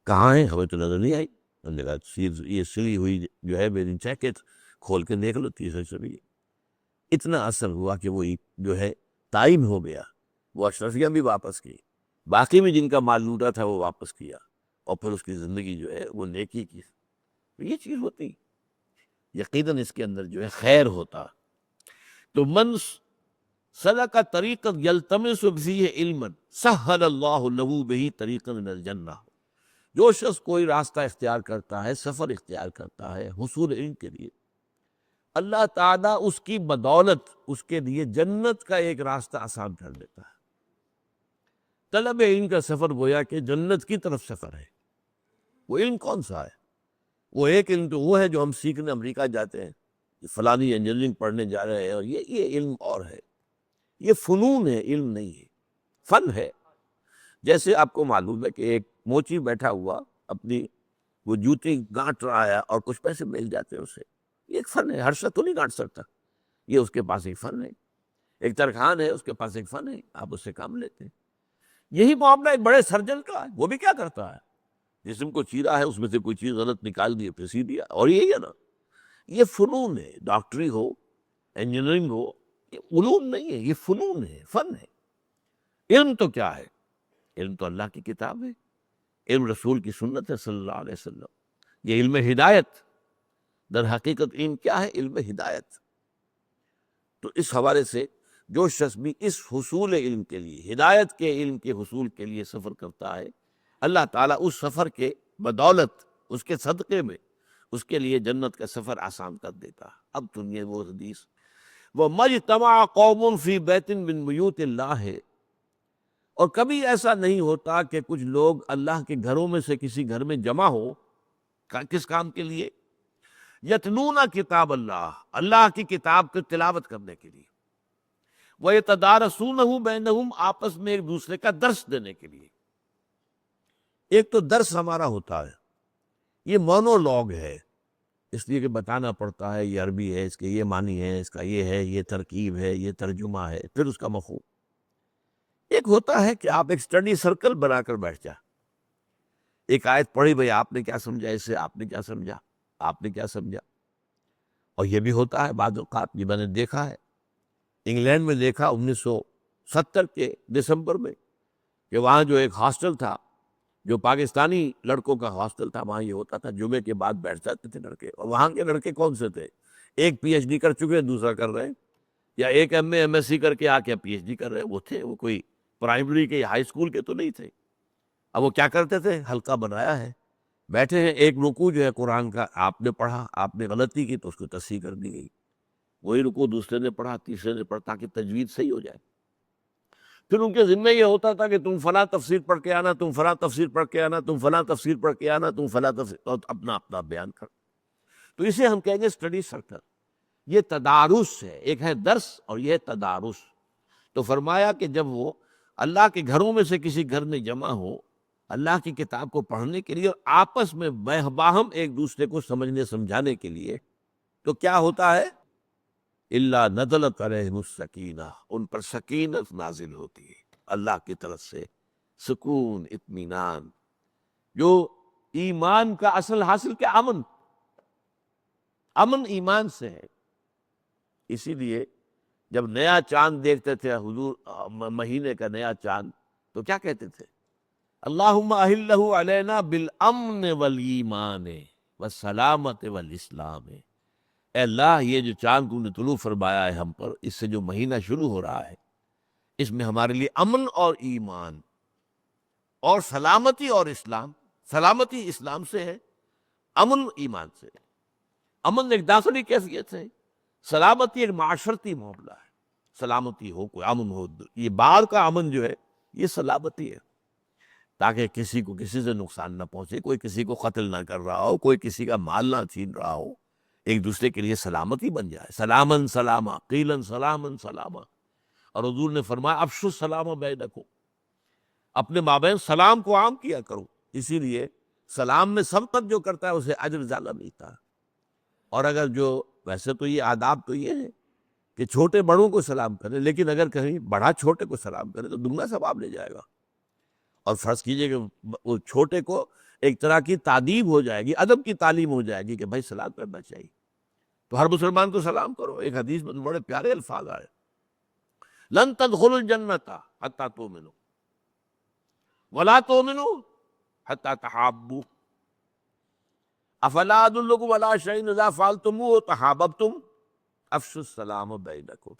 کہاں ہیں؟ ہمیں تو نظر نہیں آئی۔ ہم نے کہا یہ سلی ہوئی جو ہے میری جیکٹ کھول کے دیکھ لو، 30 اشرفیاں۔ اتنا اثر ہوا کہ وہ جو ہے تعین ہو گیا، وہ اشرفیاں بھی واپس کی، باقی بھی جن کا مال لوٹا تھا وہ واپس کیا، اور پھر اس کی زندگی جو ہے وہ نیکی کی۔ یہ چیز ہوتی یقیناً اس کے اندر جو ہے خیر ہوتا۔ تو من سلک طریقا یلتمس فیہ علما سہل اللہ لہ بہ طریقا الی الجنہ، جو شخص کوئی راستہ اختیار کرتا ہے، سفر اختیار کرتا ہے حصول علم کے لیے، اللہ تعالیٰ اس کی بدولت اس کے لیے جنت کا ایک راستہ آسان کر دیتا ہے۔ طلب علم کا سفر گویا کہ جنت کی طرف سفر ہے۔ وہ علم کون سا ہے؟ وہ ایک علم تو وہ ہے جو ہم سیکھنے امریکہ جاتے ہیں، فلانی انجینئرنگ پڑھنے جا رہے ہیں، اور یہ علم اور ہے، یہ فنون ہے، علم نہیں ہے، فن ہے۔ جیسے آپ کو معلوم ہے کہ ایک موچی بیٹھا ہوا اپنی وہ جوتی گانٹ رہا ہے اور کچھ پیسے مل جاتے ہیں اسے، یہ ایک فن ہے، ہر شخص تو نہیں گانٹ سکتا، یہ اس کے پاس ایک فن ہے۔ ایک ترخان ہے، اس کے پاس ایک فن ہے، آپ اس سے کام لیتے ہیں۔ یہی معاملہ ایک بڑے سرجن کا ہے، وہ بھی کیا کرتا ہے؟ جسم کو چیرا ہے، اس میں سے کوئی چیز غلط نکال دی، پھر سی دیا، اور یہی ہے نا، یہ فنون ہے، ڈاکٹری ہو، انجینئرنگ ہو، یہ علوم نہیں ہے، یہ فنون ہے، فن ہے۔ علم تو کیا ہے؟ علم تو اللہ کی کتاب ہے، علم رسول کی سنت ہے صلی اللہ علیہ وسلم، یہ علم ہدایت۔ در حقیقت علم کیا ہے؟ علم ہدایت۔ تو اس حوالے سے جو شخص بھی اس حصول علم کے لیے، ہدایت کے علم کے حصول کے لیے سفر کرتا ہے، اللہ تعالیٰ اس سفر کے بدولت، اس کے صدقے میں اس کے لیے جنت کا سفر آسان کر دیتا۔ اب سنیے وہ حدیث، وَمَجْتَمَعَ قَوْمٌ فِي بَيْتٍ مِّن بُيُوتِ اللَّهِ، اور کبھی ایسا نہیں ہوتا کہ کچھ لوگ اللہ کے گھروں میں سے کسی گھر میں جمع ہو، کس کام کے لیے؟ یتلون کتاب اللہ، اللہ کی کتاب کی تلاوت کرنے کے لیے، وَيَتَدَارَسُونَهُ بَيْنَهُمْ، آپس میں ایک دوسرے کا درس دینے کے لیے۔ ایک تو درس ہمارا ہوتا ہے، یہ مونولوگ ہے، اس لیے کہ بتانا پڑتا ہے، یہ عربی ہے، اس کے یہ معنی ہے، اس کا یہ ہے، یہ ترکیب ہے، یہ ترجمہ ہے، پھر اس کا مفہوم۔ ایک ہوتا ہے کہ آپ ایک اسٹڈی سرکل بنا کر بیٹھ جائیں، ایک آیت پڑھی، بھئی آپ نے کیا سمجھا اس سے، آپ نے کیا سمجھا، آپ نے کیا سمجھا۔ اور یہ بھی ہوتا ہے بعض اوقات، یہ میں نے دیکھا ہے، انگلینڈ میں دیکھا 1970 کے دسمبر میں، کہ وہاں جو ایک ہاسٹل تھا، جو پاکستانی لڑکوں کا ہاسٹل تھا، وہاں یہ ہوتا تھا جمعے کے بعد بیٹھ جاتے تھے لڑکے، اور وہاں کے لڑکے کون سے تھے؟ ایک پی ایچ ڈی کر چکے، دوسرا کر رہے ہیں، یا ایک M A M S C کر کے آ کے پی ایچ ڈی کر رہے ہیں، وہ تھے، وہ کوئی پرائمری کے یا ہائی اسکول کے تو نہیں تھے۔ اب وہ کیا کرتے تھے؟ حلقہ بنایا ہے، بیٹھے ہیں، ایک رکوع جو ہے قرآن کا آپ نے پڑھا، آپ نے غلطی کی تو اس کو تصحیح کر دی گئی، وہی رکوع دوسرے نے پڑھا، تیسرے نے پڑھا، تاکہ تجوید صحیح ہو جائے۔ پھر ان کے ذمہ یہ ہوتا تھا کہ تم فلاں تفسیر پڑھ کے آنا، تم فلاں تفسیر پڑھ کے آنا، تم فلاں تفسیر پڑھ کے آنا، تم فلاں تفسیر، اور اپنا اپنا بیان کر۔ تو اسے ہم کہیں گے اسٹڈی سرکل۔ یہ تدارس ہے، ایک ہے درس اور یہ ہے تدارس۔ تو فرمایا کہ جب وہ اللہ کے گھروں میں سے کسی گھر میں جمع ہو اللہ کی کتاب کو پڑھنے کے لیے اور آپس میں باہم ایک دوسرے کو سمجھنے سمجھانے کے لیے، تو کیا ہوتا ہے؟ اللہ نزلت علیہم السکینہ، ان پر سکینت نازل ہوتی ہے اللہ کی طرف سے، سکون، اطمینان، جو ایمان کا اصل حاصل کیا؟ امن۔ امن ایمان سے ہے۔ اسی لیے جب نیا چاند دیکھتے تھے حضور، مہینے کا نیا چاند، تو کیا کہتے تھے؟ اللہم اہلہ علینا بالامن والایمان والسلامت والاسلام۔ اے اللہ، یہ جو چاند تو نے طلوع فرمایا ہے ہم پر، اس سے جو مہینہ شروع ہو رہا ہے، اس میں ہمارے لیے امن اور ایمان اور سلامتی اور اسلام۔ سلامتی اسلام سے ہے، امن ایمان سے ہے۔ امن ایک داخلی کیفیت ہے، سلامتی ایک معاشرتی معاملہ ہے۔ سلامتی ہو، کوئی امن ہو، یہ باہر کا امن جو ہے یہ سلامتی ہے، تاکہ کسی کو کسی سے نقصان نہ پہنچے، کوئی کسی کو قتل نہ کر رہا ہو، کوئی کسی کا مال نہ چھین رہا ہو، ایک دوسرے کے لیے سلامتی بن جائے۔ سلامن سلامہ، قیلن سلامن سلامہ۔ اور حضور نے فرمایا افشوا السلام بینکم، اپنے مابین سلام کو عام کیا کرو۔ اسی لیے سلام میں سبقت جو کرتا ہے اسے اجر زیادہ ملتا ہے۔ اور اگر جو، ویسے تو یہ آداب تو یہ ہے کہ چھوٹے بڑوں کو سلام کرے، لیکن اگر کہیں بڑا چھوٹے کو سلام کرے تو دگنا ثواب لے جائے گا۔ اور فرض کیجئے کہ وہ چھوٹے کو ایک طرح کی تعدیب ہو جائے گی، ادب کی تعلیم ہو جائے گی کہ بھائی سلام کرنا چاہیے، تو ہر مسلمان کو سلام کرو۔ ایک حدیث میں بڑے پیارے الفاظ آئے، لن تدخلوا الجنۃ حتی تؤمنوا ولا تؤمنوا حتی تحابوا افلا ادلکم علی شیء اذا فعلتموه تحاببتم افشوا السلام بینکم۔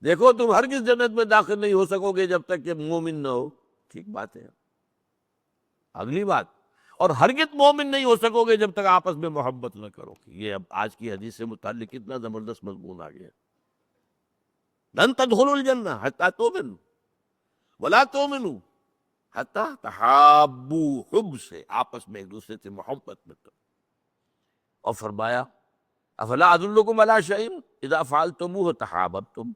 دیکھو تم ہرگز جنت میں داخل نہیں ہو سکو گے جب تک کہ مومن نہ ہو۔ ٹھیک بات ہے۔ اگلی بات، اور ہرگز مومن نہیں ہو سکو گے جب تک آپس میں محبت نہ کرو۔ یہ اب آج کی حدیث سے متعلق کتنا زبردست مضمون آ گیا۔ لن تدخلوا الجنہ حتی تؤمنوا ولا تؤمنوا حتی تحابوا، حب سے، آپس میں ایک دوسرے سے محبت میں کرو۔ اور فرمایا افلا ادلکم علی شیء اذا فعلتموه تحاببتم،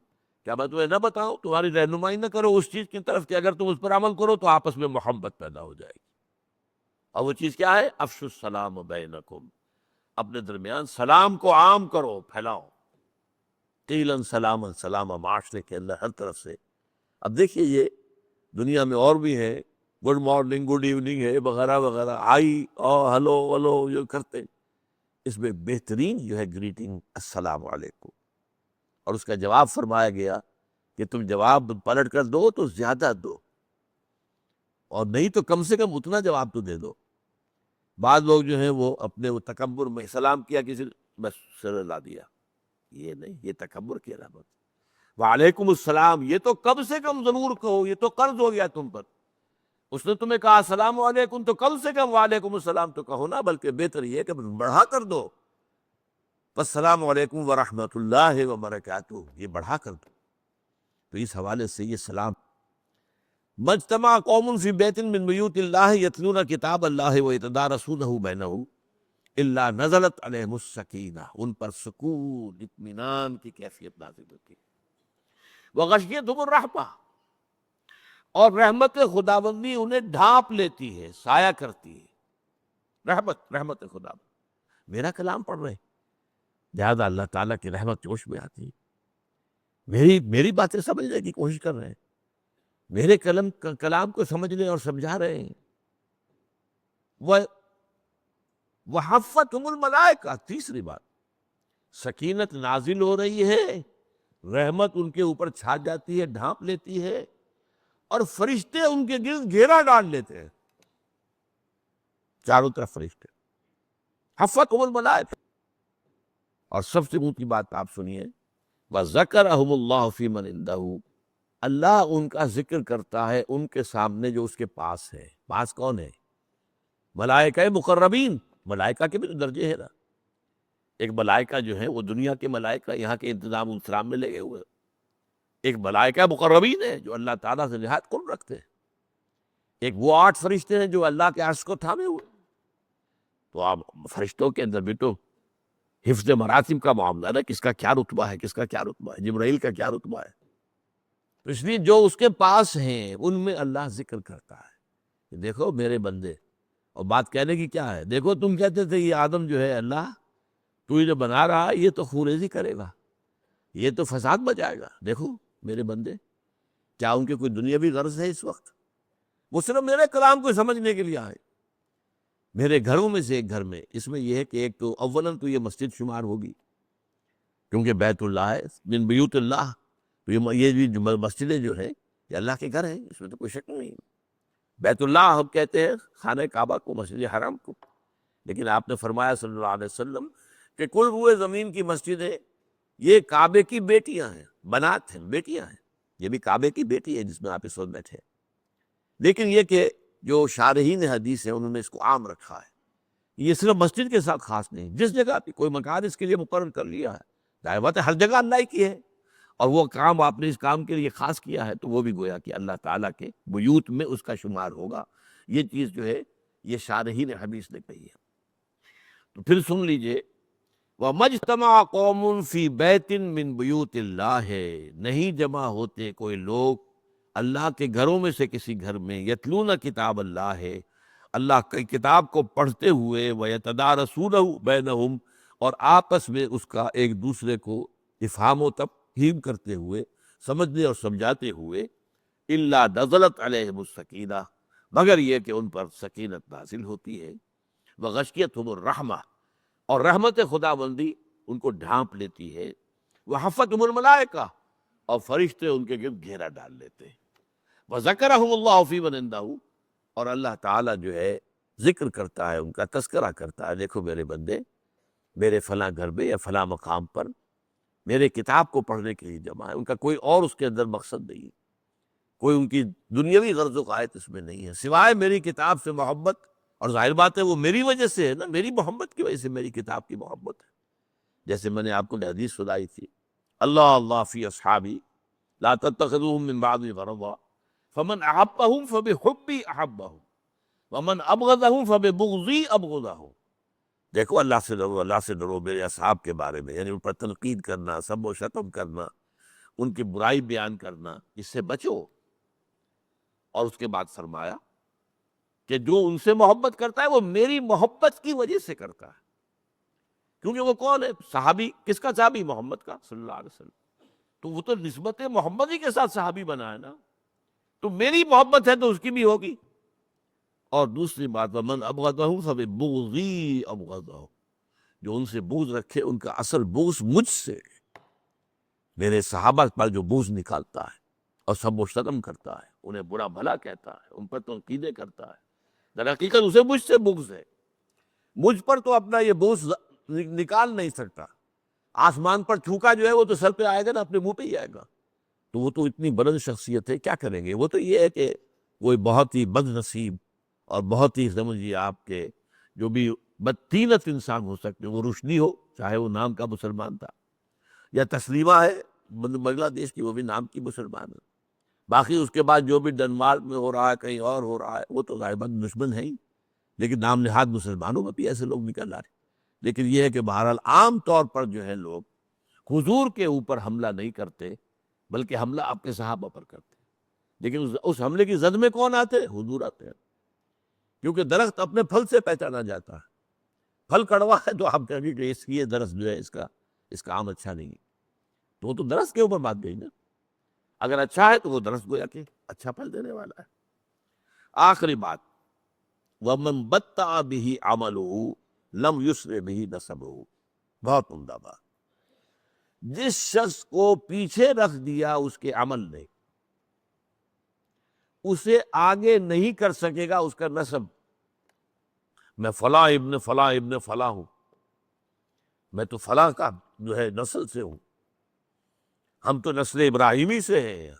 کیا میں تمہیں نہ بتاؤں، تمہاری رہنمائی نہ کرو اس چیز کی طرف کہ اگر تم اس پر عمل کرو تو آپس میں محبت پیدا ہو جائے گی۔ اور وہ چیز کیا ہے؟ افشوا السلام بینکم، اپنے درمیان سلام کو عام کرو، پھیلاؤ۔ قیلن سلاما سلامہ، معاشرے کے اندر ہر طرف سے۔ اب دیکھیے یہ دنیا میں اور بھی ہے، گڈ مارننگ، گڈ ایوننگ ہے، وغیرہ وغیرہ، آئی اور ہلو ہلو جو کرتے ہیں، اس میں بہترین جو ہے گریٹنگ السلام علیکم۔ اور اس کا جواب فرمایا گیا کہ تم جواب پلٹ کر دو تو زیادہ دو، اور نہیں تو کم سے کم اتنا جواب تو دے دو۔ بعض لوگ جو ہیں وہ اپنے وہ تکبر میں سلام کیا کسی نے، بس سر لا دیا، یہ نہیں، یہ تکبر کی علامت۔ وعلیکم السلام، یہ تو کم سے کم ضرور کہو، یہ تو قرض ہو گیا تم پر۔ اس نے تمہیں کہا السلام علیکم تو کم سے کم وعلیکم السلام تو کہو نا، بلکہ بہتر یہ ہے کہ بڑھا کر دو، السلام علیکم ورحمۃ اللہ وبرکاتہ، یہ بڑھا کر دو۔ تو اس حوالے سے یہ سلام، مجتمع قوم فی بیت من بیوت اللہ یتلون کتاب اللہ ویتدارسونہ بینہم الا نزلت علیہم السکینہ، ان پر سکون، اطمینان کی کیفیت نازل ہوتی ہے۔ وغشیتہم الرحمہ، اور رحمت خداوندی انہیں ڈھانپ لیتی ہے، سایہ کرتی ہے۔ رحمت خداوندی، میرا کلام پڑھ رہے ہیں، لہذا اللہ تعالیٰ کی رحمت جوش میں آتی ہے۔ میری باتیں سمجھنے کی کوشش کر رہے ہیں، میرے کلام کو سمجھنے اور سمجھا رہے ہیں۔ وحفتہم الملائکہ، تیسری بات، سکینت نازل ہو رہی ہے، رحمت ان کے اوپر چھا جاتی ہے، ڈھانپ لیتی ہے، اور فرشتے ان کے گرد گھیرا ڈال لیتے ہیں، چاروں طرف فرشتے۔ حفتہم الملائکہ، اور سب سے اونچی بات آپ سنیے، وَذَكَرَهُمُ اللَّهُ فِي مَنْ عِندَهُ، اللہ ان کا ذکر کرتا ہے ان کے سامنے جو اس کے پاس ہے۔ پاس کون ہے؟ ملائکہ مقربین، ملائکہ کے بھی تو درجے ہیں نا. ایک ملائکہ جو ہے وہ دنیا کے ملائکہ یہاں کے انتظام السلام میں لگے ہوئے، ایک ملائکہ مقربین ہے جو اللہ تعالیٰ سے نہایت قرب رکھتے ہیں، ایک وہ 8 فرشتے ہیں جو اللہ کے عرش کو تھامے ہوئے. تو آپ فرشتوں کے اندر بھی تو حفظ مراتب کا معاملہ ہے نا، کس کا کیا رتبہ ہے، کس کا کیا رتبہ ہے، جبرائیل کا کیا رتبہ ہے. تو اس لیے جو اس کے پاس ہیں ان میں اللہ ذکر کرتا ہے کہ دیکھو میرے بندے. اور بات کہنے کی کیا ہے، دیکھو تم کہتے تھے یہ آدم جو ہے اللہ تو یہ جو بنا رہا ہے یہ تو خوریزی کرے گا، یہ تو فساد بچائے گا. دیکھو میرے بندے، کیا ان کے کوئی دنیاوی غرض ہے اس وقت؟ وہ صرف میرے کلام کو سمجھنے کے لیے آئے. میرے گھروں میں سے ایک گھر میں، اس میں یہ ہے کہ ایک تو اولاً تو یہ مسجد شمار ہوگی کیونکہ بیت اللہ ہے، من بیوت اللہ. تو یہ بھی مسجدیں جو ہیں یہ اللہ کے گھر ہیں، اس میں تو کوئی شک نہیں. بیت اللہ ہم کہتے ہیں خانہ کعبہ کو، مسجد حرام کو. لیکن آپ نے فرمایا صلی اللہ علیہ وسلم کہ کل روئے زمین کی مسجدیں یہ کعبے کی بیٹیاں ہیں، بنات ہیں، بیٹیاں ہیں. یہ بھی کعبے کی بیٹی ہے جس میں آپ اس وقت بیٹھے. لیکن یہ کہ جو شارحین حدیث ہیں انہوں نے اس کو عام رکھا ہے، یہ صرف مسجد کے ساتھ خاص نہیں، جس جگہ بھی کوئی مکان اس کے لیے مقرر کر لیا ہے، ظاہر بات ہے ہر جگہ اللہ ہی کی ہے، اور وہ کام آپ نے اس کام کے لیے خاص کیا ہے تو وہ بھی گویا کہ اللہ تعالیٰ کے بیوت میں اس کا شمار ہوگا. یہ چیز جو ہے یہ شارحین حدیث نے کہی ہے. تو پھر سن لیجئے، وَمَجْتَمَعَ قَوْمٌ فِي بَيْتٍ مِّن بُيُوتِ اللَّهِ، نہیں جمع ہوتے کوئی لوگ اللہ کے گھروں میں سے کسی گھر میں، یتلون کتاب اللہ ہے، اللہ کی کتاب کو پڑھتے ہوئے، وَيَتَدَارَسُونَهُ بَيْنَهُمْ، اور آپس میں اس کا ایک دوسرے کو افہام و تفہیم کرتے ہوئے، سمجھنے اور سمجھاتے ہوئے، إِلَّا نَزَلَتْ عَلَيْهِمُ السَّكِینَةُ، مگر یہ کہ ان پر سکینت نازل ہوتی ہے، وَغَشِيَتْهُمُ الرَّحْمَةُ، اور رحمت خداوندی ان کو ڈھانپ لیتی ہے، وَحَفَّتْهُمُ الْمَلَائِکَةُ، اور فرشتے ان کے گرد گھیرا ڈال لیتے ہیں، وَذَكَرَهُمُ اللَّهُ فِي مَنْ عِندَهُ، اور اللہ تعالیٰ جو ہے ذکر کرتا ہے، ان کا تذکرہ کرتا ہے. دیکھو میرے بندے، میرے فلاں گھر میں یا فلاں مقام پر میرے کتاب کو پڑھنے کے لیے جمع ہے، ان کا کوئی اور اس کے اندر مقصد نہیں، کوئی ان کی دنیاوی غرض و غایت اس میں نہیں ہے سوائے میری کتاب سے محبت. اور ظاہر بات ہے وہ میری وجہ سے ہے نا، میری محبت کی وجہ سے میری کتاب کی محبت ہے. جیسے میں نے آپ کو حدیث سنائی تھی، اللہ اللہ فی اصحابی لا تتخذوهم من بعدی غرضا فمن احبهم فبحبی احبهم ومن ابغضهم فببغضی ابغضه. دیکھو اللہ سے ڈرو، اللہ سے ڈرو میرے اصحاب کے بارے میں، یعنی ان پر تنقید کرنا، سب و شتم کرنا، ان کی برائی بیان کرنا، اس سے بچو. اور اس کے بعد فرمایا کہ جو ان سے محبت کرتا ہے وہ میری محبت کی وجہ سے کرتا ہے. کیونکہ وہ کون ہے؟ صحابی. کس کا صحابی؟ محمد کا صلی اللہ علیہ وسلم. تو وہ تو نسبت محمدی کے ساتھ صحابی بنا ہے نا، تو میری محبت ہے تو اس کی بھی ہوگی. اور دوسری بات، وَمَنْ أَبْغَضَهُ فَبِبُغْضِي أَبْغَضَهُ، جو ان سے بغض رکھے ان کا اصل بغض مجھ سے، میرے صحابہ پر جو بغض نکالتا ہے اور سب و شتم کرتا ہے، انہیں برا بھلا کہتا ہے، ان پر تنقیدیں کرتا ہے، در حقیقت اسے مجھ سے بغض ہے. مجھ پر تو اپنا یہ بغض نکال نہیں سکتا. آسمان پر تھوکا جو ہے وہ تو سر پہ آئے گا نا، اپنے منہ پہ ہی آئے گا. تو وہ تو اتنی بلند شخصیت ہے، کیا کریں گے؟ وہ تو یہ ہے کہ وہ بہت ہی بد نصیب اور بہت ہی سمجھیے آپ کے جو بھی بدطینت انسان ہو سکتے، وہ روشنی ہو، چاہے وہ نام کا مسلمان تھا، یا تسلیمہ ہے بنگلہ دیش کی، وہ بھی نام کی مسلمان ہے. باقی اس کے بعد جو بھی ڈنمارک میں ہو رہا ہے، کہیں اور ہو رہا ہے، وہ تو غالباً دشمن ہے ہی، لیکن نام نہاد مسلمانوں میں بھی ایسے لوگ نکل آ رہے. لیکن یہ ہے کہ بہرحال عام طور پر جو ہے لوگ حضور کے اوپر حملہ نہیں کرتے، بلکہ حملہ اپنے صحابہ پر کرتے. لیکن اس حملے کی زد میں کون آتے؟ حضور آتے ہیں. کیونکہ درخت اپنے پھل سے پہچانا جاتا ہے. پھل کڑوا ہے تو آپ کہیں گے کہ یہ درخت جو ہے اس کا عام اچھا نہیں ہے، تو وہ تو درخت کے اوپر بات گئی نا. اگر اچھا ہے تو وہ درخت گویا کہ اچھا پھل دینے والا ہے. آخری بات، وَمَن بَطَّأَ بِهِ عَمَلُهُ لَمْ يُسْرِعْ بِهِ نَسَبُهُ. بہت عمدہ بات. جس شخص کو پیچھے رکھ دیا اس کے عمل نے، اسے آگے نہیں کر سکے گا اس کا نسب. میں فلاں ابن فلاں ابن فلاں ہوں، میں تو فلاں کا جو ہے نسل سے ہوں، ہم تو نسل ابراہیمی سے ہیں.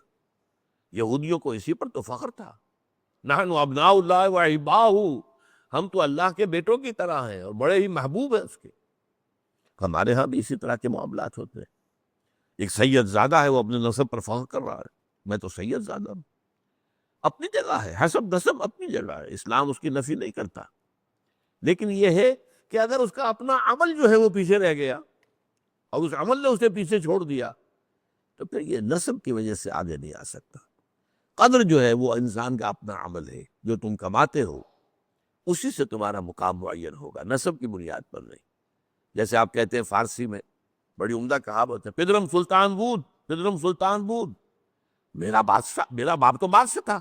یہودیوں کو اسی پر تو فخر تھا، نحن ابناء اللہ و احباؤہ، ہم تو اللہ کے بیٹوں کی طرح ہیں اور بڑے ہی محبوب ہیں اس کے. ہمارے ہاں بھی اسی طرح کے معاملات ہوتے ہیں. ایک سید زادہ ہے، وہ اپنے نسب پر فخر کر رہا ہے، میں تو سید زادہ ہوں. اپنی جگہ ہے، حسب نسب اپنی جگہ ہے، اسلام اس کی نفی نہیں کرتا. لیکن یہ ہے کہ اگر اس کا اپنا عمل جو ہے وہ پیچھے رہ گیا اور اس عمل نے اسے پیچھے چھوڑ دیا تو پھر یہ نسب کی وجہ سے آگے نہیں آ سکتا. قدر جو ہے وہ انسان کا اپنا عمل ہے، جو تم کماتے ہو اسی سے تمہارا مقام معین ہوگا، نسب کی بنیاد پر نہیں. جیسے آپ کہتے ہیں فارسی میں بڑی عمدہ کہاوت ہے، پدرم سلطان بود، پدرم سلطان بود، میرا باپ تو بادشاہ تھا.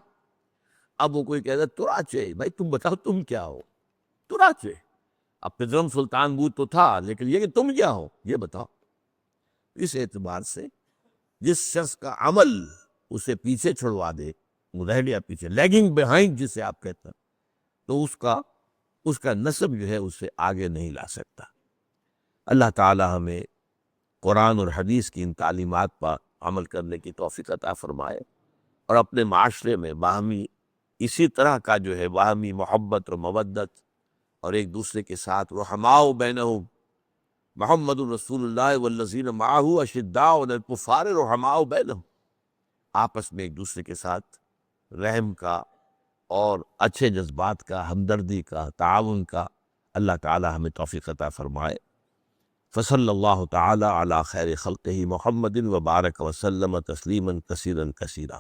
اب وہ کوئی کہتا ہے تراچے، بھائی تم بتاؤ تم کیا ہو؟ تراچے. اب پدرم سلطان بود تو تھا، لیکن یہ کہ تم کیا ہو یہ بتاؤ. اس اعتبار سے جس شخص کا عمل اسے پیچھے چھڑوا دے، وہ رہ گیا پیچھے، لیگنگ بیہائنڈ جسے آپ کہتے ہیں، تو اس کا نسب جو ہے اسے آگے نہیں لا سکتا. اللہ تعالی ہمیں قرآن اور حدیث کی ان تعلیمات پر عمل کرنے کی توفیق عطا فرمائے اور اپنے معاشرے میں باہمی اسی طرح کا جو ہے باہمی محبت اور مودت اور ایک دوسرے کے ساتھ رحماء بینہم، محمد رسول اللہ والذین معہ اشداء علی الکفار رحماء بینہم، آپس میں ایک دوسرے کے ساتھ رحم کا اور اچھے جذبات کا، ہمدردی کا، تعاون کا اللہ تعالی ہمیں توفیق عطا فرمائے. فصلی اللہ تعالی علی خیر خلقہ محمد وبارک وسلم تسلیما کثیرا کثیرا.